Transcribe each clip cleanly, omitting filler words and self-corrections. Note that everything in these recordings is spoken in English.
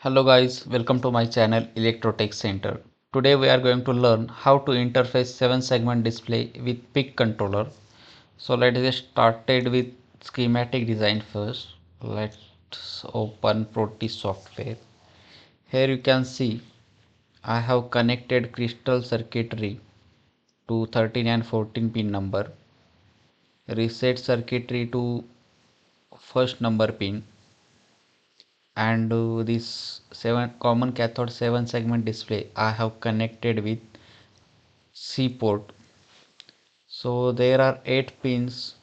Hello guys, welcome to my channel Electrotech Center. Today we are going to learn how to interface 7 segment display with PIC controller. So let's get started with schematic design first. Let's open Proteus software. Here you can see I have connected crystal circuitry to 13 and 14 pin number, reset circuitry to first number pin, and this 7 common cathode 7 segment display I have connected with C port. So there are 8 pins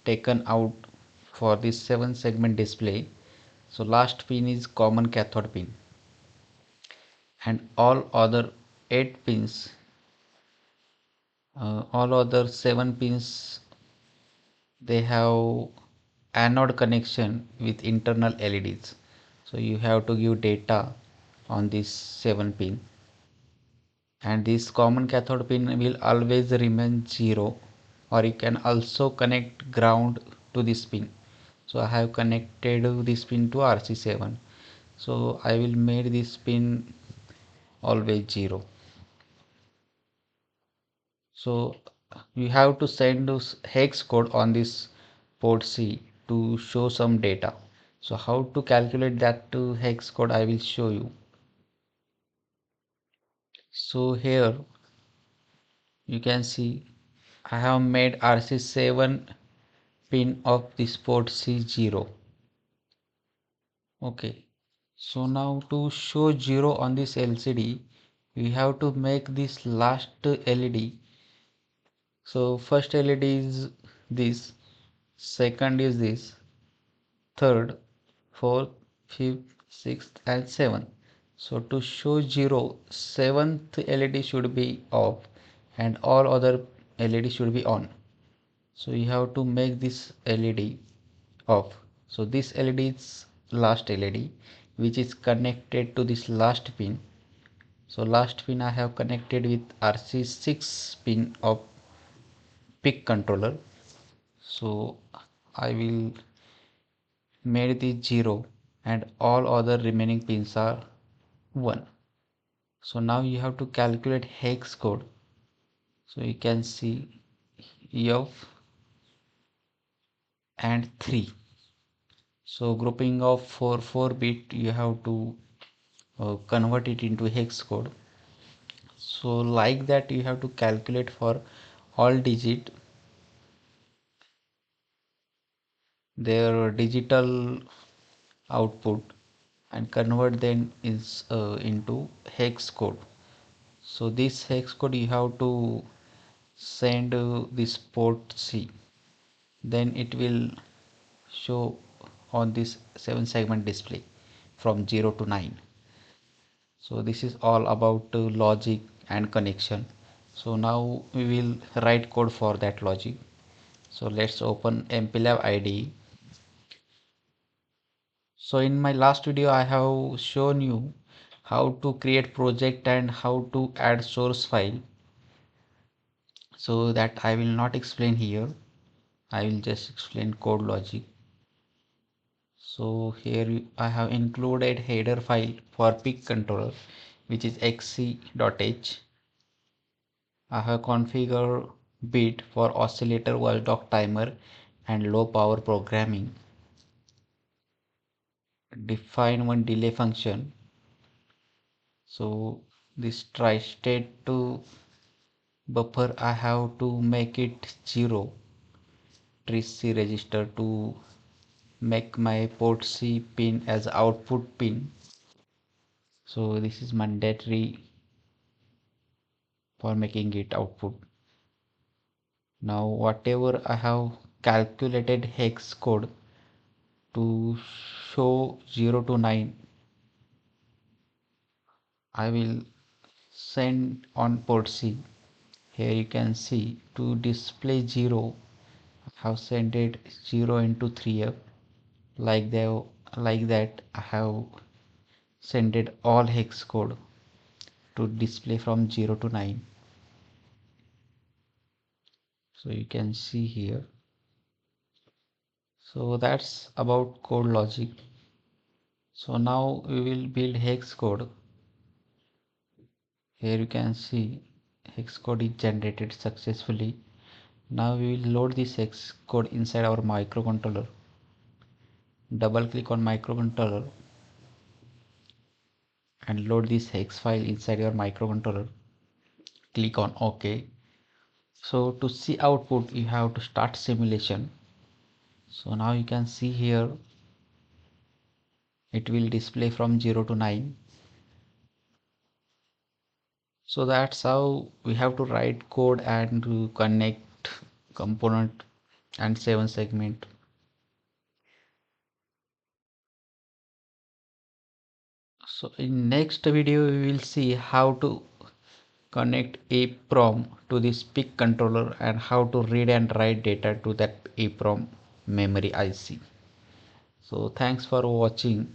taken out for this 7 segment display. So last pin is common cathode pin, and all other 7 pins, they have anode connection with internal LEDs. So you have to give data on this 7 pin, and this common cathode pin will always remain 0, or you can also connect ground to this pin. So I have connected this pin to RC7, so I will make this pin always 0. So you have to send this hex code on this port C to show some data. So how to calculate that hex code I will show you. So here you can see I have made RC7 pin of this port C0. Okay, so now to show 0 on this LCD, we have to make this last LED. So first LED is this, second is this, third, fourth, fifth, sixth and seventh. So to show 0, seventh LED should be off and all other LED should be on. So you have to make this LED off. So this LED is last LED which is connected to this last pin. So last pin I have connected with RC6 pin of PIC controller. So I will make this 0 and all other remaining pins are 1. So now you have to calculate hex code. So you can see F and 3. So grouping of 4 bit, you have to convert it into hex code. So like that you have to calculate for all digit their digital output and convert them into hex code. So this hex code you have to send this port C, then it will show on this 7 segment display from 0 to 9. So this is all about logic and connection. So now we will write code for that logic. So let's open MPLAB IDE. So in my last video I have shown you how to create project and how to add source file. So that I will not explain here. I will just explain code logic. So here I have included header file for PIC controller which is xc.h. I have configured bit for oscillator watchdog timer and low power programming. Define one delay function. So this tri-state to buffer I have to make it 0 TRISC register to make my port C pin as output pin. So this is mandatory for making it output. Now whatever I have calculated hex code to show 0 to 9, I will send on port C. Here you can see to display 0 I have sent it 0 into 3F. like that I have sent it all hex code to display from 0 to 9. So you can see here. So that's about code logic. So now we will build hex code. Here you can see hex code is generated successfully. Now we will load this hex code inside our microcontroller. Double click on microcontroller and load this hex file inside your microcontroller. Click on OK. So to see output you have to start simulation. So now you can see here it will display from 0 to 9. So that's how we have to write code and to connect component and 7 segment. So in next video we will see how to connect EEPROM to this PIC controller and how to read and write data to that EEPROM memory IC. So thanks for watching.